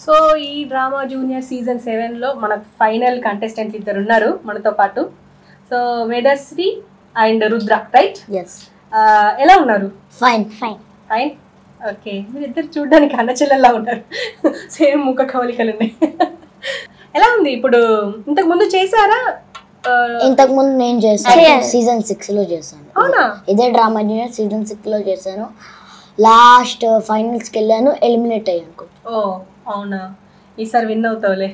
So ఈ drama junior season 7లో మన final contestant ఇద్దరు ఉన్నారు మనతో పాటు. So Vedashree and Rudra, right? Yes. ఎలా ఉన్నారు? ఫైన్. ఓకే, మీరు ఇద్దరు చూడడానికి అన్నచెల్లెల్లా ఉన్నారు. సేమ్ ముఖ కవలికలు ఉన్నాయి. ఎలా ఉంది ఇప్పుడు? ఇంతకు ముందు చేశారా? ఇంతకు ముందు నేను చేశాను, సీజన్ 6లో చేశాను. ఇదే డ్రామా జూనియర్ సీజన్ 6లో చేశాను. లాస్ట్ ఫైనల్స్కి వెళ్ళాను, ఎలిమినేట్ అయ్యాను. ఓ అవునా, ఈసారి విన్ అవుతావులే.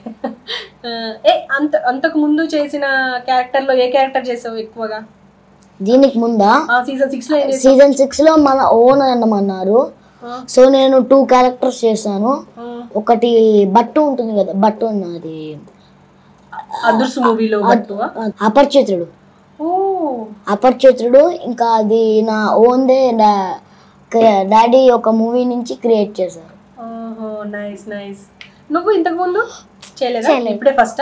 అంతకు ముందు చేసిన క్యారెక్టర్లో ఏ క్యారెక్టర్ చేసావు ఎక్కువగా? దీనికి ముందా సీజన్ 6లో మన ఓన్ అన్నమన్నారు. సో నేను 2 క్యారెక్టర్స్ చేశాను. ఒకటి బట్టు ఉంటుంది కదా, బట్టు ఉన్నది అదుర్సు మూవీలో అపరిచితుడు. ఇంకా అది నా ఓన్దే, డాడీ ఒక మూవీ నుంచి క్రియేట్ చేశారు. Nice nice. నువ్వు ఇంతకు ముందు చేయలేదా? ఇప్పుడే ఫస్ట్.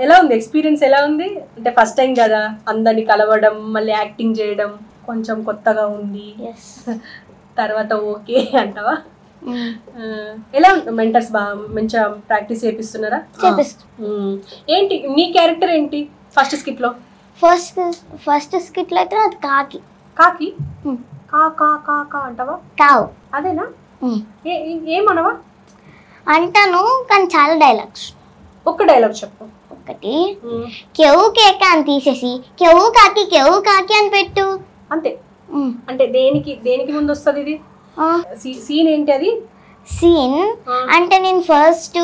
ఎలా ఉంది ఎక్స్పీరియన్స్? ఎలా ఉంది అంటే ఫస్ట్ టైం కదా, అందరిని కలవడం, మళ్ళీ యాక్టింగ్ చేయడం కొంచెం కొత్తగా ఉంది. తర్వాత ఓకే అంటావా? ఎలా మెంటర్స్ బాగా మంచిగా ప్రాక్టీస్ చేపిస్తున్నారా? ఏంటి నీ క్యారెక్టర్ ఏంటి ఫస్ట్ స్కిట్ లో? ఫస్ట్ స్కిట్ లో అయితే అది కాకి. కాకి కా కా కా కా అంటావా? కావు. అదేనా? ఏమనవా అంటాను, కానీ చాలా డైలాగ్స్. ఒక్క డైలాగ్ చెప్పు. ఒకటి, కెవ్వు కేక అని తీసేసి కెవ్వు కాకి అని పెట్టు. అంతే. అంటే దేనికి ముందు వస్తుంది ఇది? సీన్ ఏంటి అది? సీన్ అంటే నేను ఫస్ట్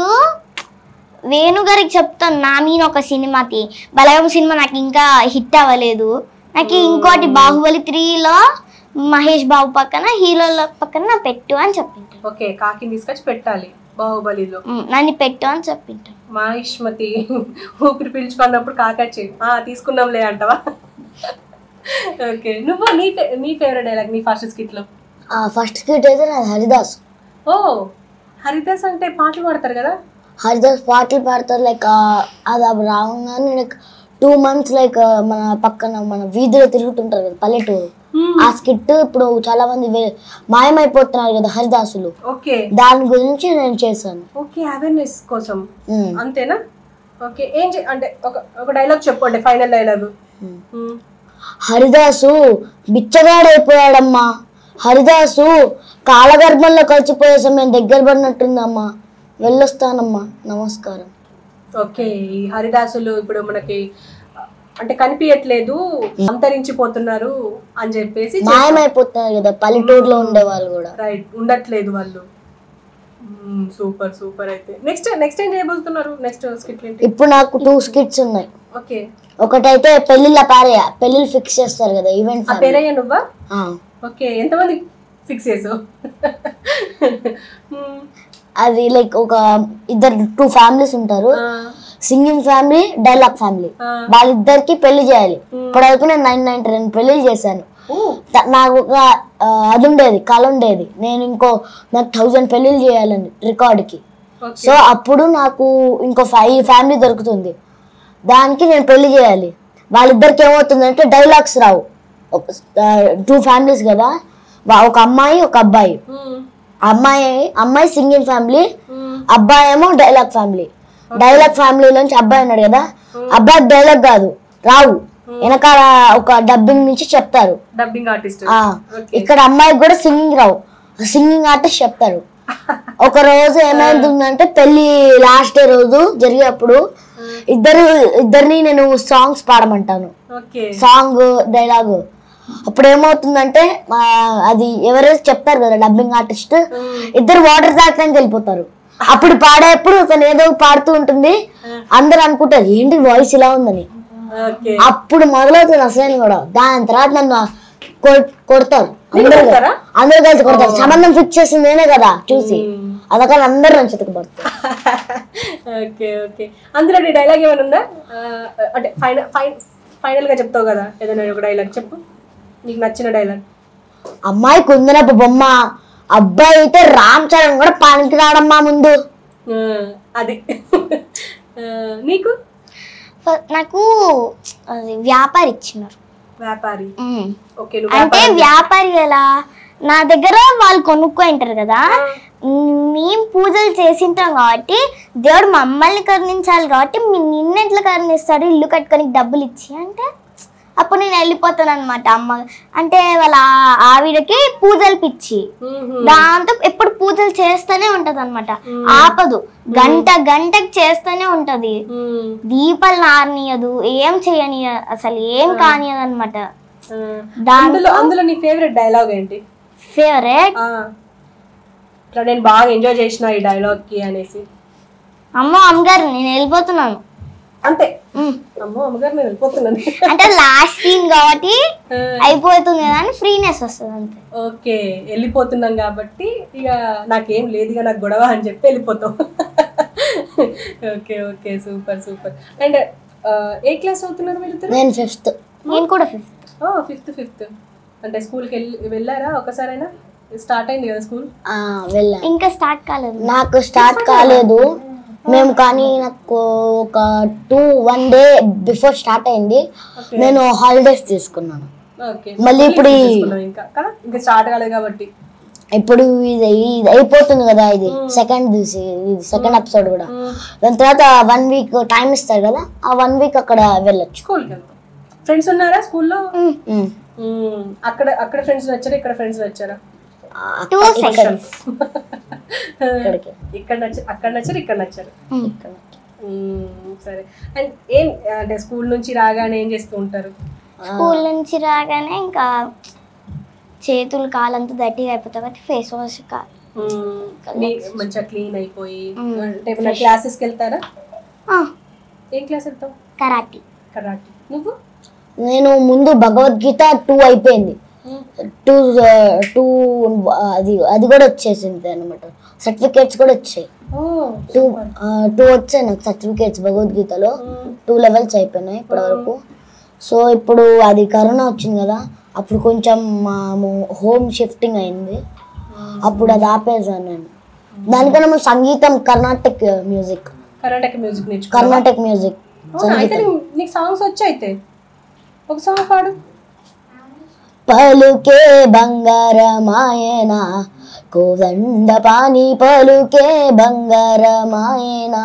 వేణుగారికి చెప్తాను, నా మీద ఒక సినిమాకి, బలగం సినిమా నాకు ఇంకా హిట్ అవ్వలేదు, నాకు ఇంకోటి బాహుబలి 3లో మహేష్ బాబు పక్కన హీరోల పక్కన పెట్టు అని చెప్పింటాను. ఓకే, కాకిని తీసుకొచ్చి పెట్టాలి బాహుబలిలో, నన్ను పెట్టు అని చెప్పింటాను. మహిష్మతి ఊపిరి పీల్చుకున్నప్పుడు కాకచ్చి తీసుకున్నాంలే అంటావా? ఓకే, నువ్వు నీ ఫేవరెట్ డైలాగ్ నీ ఫస్ట్ స్కిట్ లో? ఫస్ట్ స్కిట్ అయితే నాది హరిదాస్. ఓ హరిదాస్ అంటే పాటలు పాడతారు కదా? హరిదాస్ పాటలు పాడతారు. లైక్ అది రావంగానే లైక్ 2 months లైక్ మన పక్కన మన వీధిలో తిరుగుతుంటారు కదా, పల్లెటూరు. ఆ స్కిట్ ఇప్పుడు చాలా మంది మాయమైపోతున్నారు కదా హరిదాసులు. ఓకే, దాని గురించి నేను చేశాను. ఓకే, అవేర్నెస్ కోసం. అంతేనా? ఓకే, అంటే ఒక డైలాగ్ చెప్పు, అంటే ఫైనల్ డైలాగ్. హరిదాసు బిచ్చగాడైపోయాడమ్మా, హరిదాసు కాలగర్భంలో కలిసిపోయే సమయం దగ్గర పడినట్టుందమ్మా, వెళ్ళొస్తానమ్మా, నమస్కారం. ఓకే, ఈ హరిదాసులు ఇప్పుడు మనకి అంటే కనిపించట్లేదు, అంతరించిపోతున్నారు అని చెప్పేసి మాయమైపోతున్నారు కదా పల్లెటూరులో ఉండే వాళ్ళు కూడా. రైట్, ఉండట్లేదు వాళ్ళు. సూపర్. అయితే నెక్స్ట్ ఏం చేయబోతున్నారు? నెక్స్ట్ స్కిట్ ఏంటి? ఇప్పుడు నాకు 2 స్కిట్స్ ఉన్నాయి. ఓకే, ఒకటైతే పెళ్ళిళ్ళు ఫిక్స్ చేస్తారు కదా, ఈవెంట్. పేరయ్య నువ్వా? ఓకే, ఎంతమంది ఫిక్స్ చేసావు? అది లైక్ ఒక 2 ఫ్యామిలీస్ ఉంటారు, సింగింగ్ ఫ్యామిలీ, డైలాగ్ ఫ్యామిలీ. వాళ్ళిద్దరికి పెళ్లి చేయాలి. ఇప్పటివరకు నేను 992 పెళ్లి చేశాను. నాకు ఒక అది ఉండేది, కళ ఉండేది, నేను నాకు 1000 పెళ్లిళ్ళు చేయాలని రికార్డుకి. సో అప్పుడు నాకు ఇంకో 5 ఫ్యామిలీ దొరుకుతుంది, దానికి నేను పెళ్లి చేయాలి. వాళ్ళిద్దరికి ఏమవుతుందంటే డైలాగ్స్ రావు. 2 ఫ్యామిలీస్ కదా, ఒక అమ్మాయి ఒక అబ్బాయి. అమ్మాయి సింగింగ్ ఫ్యామిలీ, అబ్బాయి ఏమో డైలాగ్ ఫ్యామిలీ. డైలాగ్ ఫ్యామిలీలోంచి అబ్బాయి ఉన్నాడు కదా, అబ్బాయి డైలాగ్ కాదు రావు, వెనకాల ఒక డబ్బింగ్ నుంచి చెప్తారు, డబ్బింగ్ ఆర్టిస్ట్. ఇక్కడ అమ్మాయికి కూడా సింగింగ్ రావు, సింగింగ్ ఆర్టిస్ట్ చెప్తారు. ఒక రోజు ఏమైందంటే పెళ్లి లాస్ట్ డే రోజు జరిగేటప్పుడు ఇద్దరిని నేను సాంగ్స్ పాడమంటాను, సాంగ్ డైలాగ్. అప్పుడు ఏమవుతుందంటే అది ఎవరైతే చెప్తారు కదా డబ్బింగ్ ఆర్టిస్ట్, ఇద్దరు వాటర్ తాగడానికి వెళ్ళిపోతారు. అప్పుడు పాడేప్పుడు తను ఏదో పాడుతూ ఉంటుంది, అందరు అనుకుంటారు ఏంటి వాయిస్ ఇలా ఉందని. అప్పుడు మొదలవుతుంది అసలు కూడా. దాని తర్వాత నన్ను కొడతారు, అందరూ కలిసి కొడతారు. సంబంధం ఫిక్స్ చేసింది నేనే కదా చూసి, అదొకళ్ళు అందరు నన్ను చెతకబడతారు. అందులో డైలాగ్ ఏమైనా ఉందా? అంటే ఫైనల్ గా చెప్తావు కదా, ఏదైనా ఒక డైలాగ్ చెప్పు, నీకు నచ్చిన డైలాగ్. అమ్మాయి కుందనపు బొమ్మ, అబ్బాయి అయితే రామ్ చరణ్ కూడా పనికి రాడమ్మా ముందు. అది నీకు? నాకు వ్యాపారి ఇచ్చినారు. వ్యాపారి? అంటే వ్యాపారి ఎలా, నా దగ్గర వాళ్ళు కొనుక్కుంటారు కదా, మేము పూజలు చేసింటాం కాబట్టి దేవుడు మమ్మల్ని కరుణించాలి కాబట్టి నిన్నెట్లా కరుణిస్తాడు ఇల్లు కట్టుకొని డబ్బులు ఇచ్చి అంటే అప్పుడు నేను వెళ్ళిపోతాను అనమాట. అమ్మ అంటే వాళ్ళ ఆవిడకి పూజలు పిచ్చి, దాంతో ఎప్పుడు పూజలు చేస్తూనే ఉంటది అనమాట, ఆపదు, గంటకి చేస్తూనే ఉంటది. దీపాలు నారనీయదు, ఏం చేయనియదు, అసలు ఏం కానియదు అనమాట. అందులో నీ ఫేవరెట్ డైలాగ్ ఏంటి? ఫేవరెట్ నేను బాగా ఎంజాయ్ చేసిన ఈ డైలాగ్ కి అనేసి. అమ్మగారు నేను వెళ్ళిపోతున్నాను అంతే. అమ్మగారు నేను వెళ్ళిపోతున్నాను అంటే లాస్ట్ సీన్ కాబట్టి అయిపోతుంది కదా అని ఫ్రీనెస్ వస్తుంది అంతే. ఓకే, వెళ్ళిపోతున్నాం కాబట్టి ఇక నాకేం లేదు, ఇక నాకు గొడవ అని చెప్పి వెళ్ళిపోతాం. Okay okay, super super. And A class అవుతున్నారు మీరు? నేను 5th. నేను కూడా 5th. ఫిఫ్త్ అంటే స్కూల్కి వెళ్ళారా ఒకసారైనా? స్టార్ట్ అయింది కదా స్కూల్? వెళ్ళా. ఇంకా స్టార్ట్ కాలేదు, నాకు స్టార్ట్ కాలేదు మేము, కానీ నాకు ఒక 1 day బిఫోర్ స్టార్ట్ అయింది. నేను హాలిడేస్ తీసుకున్నాను. మళ్ళీ ఇప్పుడు ఇంకా స్టార్ట్ కాలేదు కాబట్టి ఇప్పుడు ఇది అయిపోతుంది కదా, ఇది సెకండ్ ఎపిసోడ్ కూడా. దాని తర్వాత 1 week టైం ఇస్తారు కదా, ఆ 1 week అక్కడ వెళ్ళొచ్చు. స్కూల్కి వెళ్తాం. ఫ్రెండ్స్ ఉన్నారా స్కూల్లో? అక్కడ ఫ్రెండ్స్ నచ్చారా, ఇక్కడ ఫ్రెండ్స్ నచ్చారా? అక్కడ నచ్చారు, ఇక్కడ నచ్చారు. సరే. అండ్ ఏం అంటే స్కూల్ నుంచి రాగానే ఏం చేస్తూ ఉంటారు? స్కూల్ నుంచి రాగానే ఇంకా చేతులు కాలంతా దట్టిగా అయిపోతాయి కాబట్టి ఫేస్ వాష్ మంచిగా క్లీన్ అయిపోయి క్లాసెస్కి వెళ్తారా? ఏం క్లాస్ వెళ్తావు? కరాటీ. నువ్వు? నేను ముందు భగవద్గీత 2 అయిపోయింది, 2 అది కూడా వచ్చేసింది అనమాట. సర్టిఫికేట్స్ కూడా వచ్చాయి, 2 వచ్చాయి నాకు సర్టిఫికేట్స్. భగవద్గీతలో 2 levels అయిపోయినాయి ఇప్పటి వరకు. సో ఇప్పుడు అది కరోనా వచ్చింది కదా, అప్పుడు కొంచెం హోమ్ షిఫ్టింగ్ అయింది, అప్పుడు అది ఆపేసాను నేను. దానికన్నా మనం సంగీతం, కర్ణాటక మ్యూజిక్ నీకు సాంగ్స్ వచ్చి అయితే ఒక సాంగ్ పాడు. పలుకే బంగారమాయనా కోదండ పాని, పలుకే బంగారమాయనా,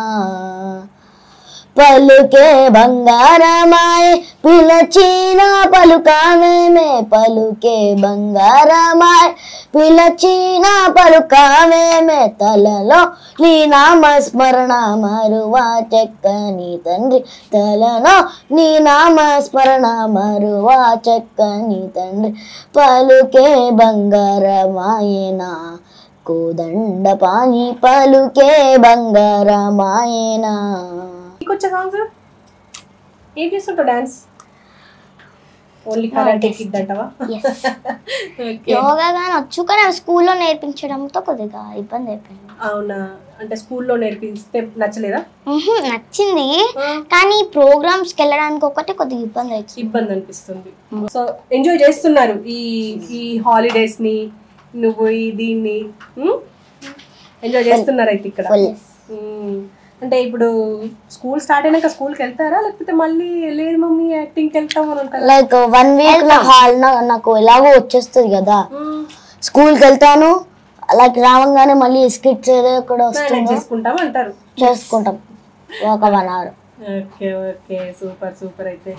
పలుకే బంగారమాయ పిలచిన పలుకావేమే, పలుకే బంగారమాయ పిలచిన పలుకావేమే, తలలో నీ నామస్మరణ మరువా చెక్కని తండ్రి, తలలో నీ నామస్మరణ మరువా చెక్కని తండ్రి, పలుకే బంగారమాయనా కోదండ పాని, పలుకే బంగారమాయనా. వచ్చే సాంగ్స్ ఏం చేస్తుంటావు? డాన్స్ ఓన్లీ కరాటే కిడ్ అంటావా? యోగా గాని వచ్చు, కానీ స్కూల్లో నేర్పించడంతో కొద్దిగా ఇబ్బంది అయిపోయింది. అవునా? అంటే స్కూల్లో నేర్పిస్తే నచ్చలేదా? నచ్చింది, కానీ ప్రోగ్రామ్స్కి వెళ్ళడానికి ఒకటి కొద్దిగా ఇబ్బంది అనిపిస్తుంది. సో ఎంజాయ్ చేస్తున్నారు ఈ హాలిడేస్ ని, నువ్వు దీన్ని ఎంజాయ్ చేస్తున్నారు అయితే ఇక్కడ? అంటే ఇప్పుడు స్కూల్ స్టార్ట్ అయినాక స్కూల్కి వెళ్తారా, లేకపోతే మళ్ళీ లేదు మమ్మీ యాక్టింగ్కి వెళ్తామని ఉంటారా? లైక్ 1 week నాకు ఎలాగో వచ్చేస్తుంది కదా, స్కూల్కి వెళ్తాను, లైక్ రావంగానే మళ్ళీ స్కిట్స్ ఏదో కూడా చేసుకుంటాం అంటారు, చేసుకుంటాం ఒక 1 hour. Okay okay, super super. అయితే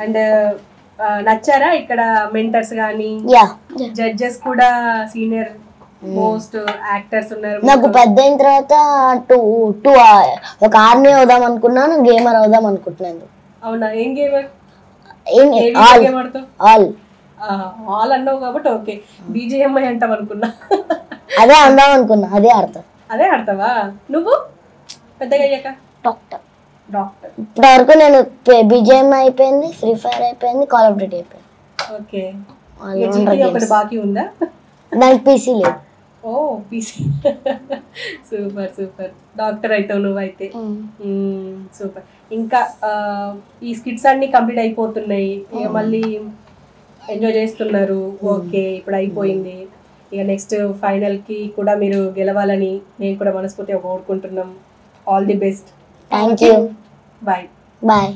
అండ్ నచ్చారా ఇక్కడ మెంటర్స్ కానీ, జడ్జెస్ కూడా సీనియర్ మోస్ట్ యాక్టర్స్ ఉన్నారు? నాకు పెద్ద అయిన తర్వాత ఒక ఆర్మీ అవుదాం అనుకున్నాను, గేమర్ అవుదాం అనుకుంటున్నాను. అవునా? ఏం గేమర్? ఆల్ అన్నావు కాబట్టి ఓకే. బీజేఎంఐ అంటాం అనుకున్నా. అదే అందాం అనుకున్నా, అదే ఆడతావా నువ్వు పెద్దగా అయ్యాక? డాక్టర్. ఇప్పటి వరకు నేను బీజేఎంఐ అయిపోయింది, ఫ్రీ ఫైర్ అయిపోయింది, కాల్ ఆఫ్ డ్యూటీ అయిపోయింది. ఓకే. బాకీ ఉందా? దానికి పీసీ లేదు. ఓ పీసీ. Super super. డాక్టర్ అవుతావు నువ్వైతే. సూపర్. ఇంకా ఈ స్కిట్స్ అన్ని కంప్లీట్ అయిపోతున్నాయి, ఇక మళ్ళీ ఎంజాయ్ చేస్తున్నారు. ఓకే, ఇప్పుడు అయిపోయింది. ఇక నెక్స్ట్ ఫైనల్కి కూడా మీరు గెలవాలని నేను కూడా మనస్ఫూర్తిగా కోరుకుంటున్నాం. All the best. Thank you. Bye. Bye.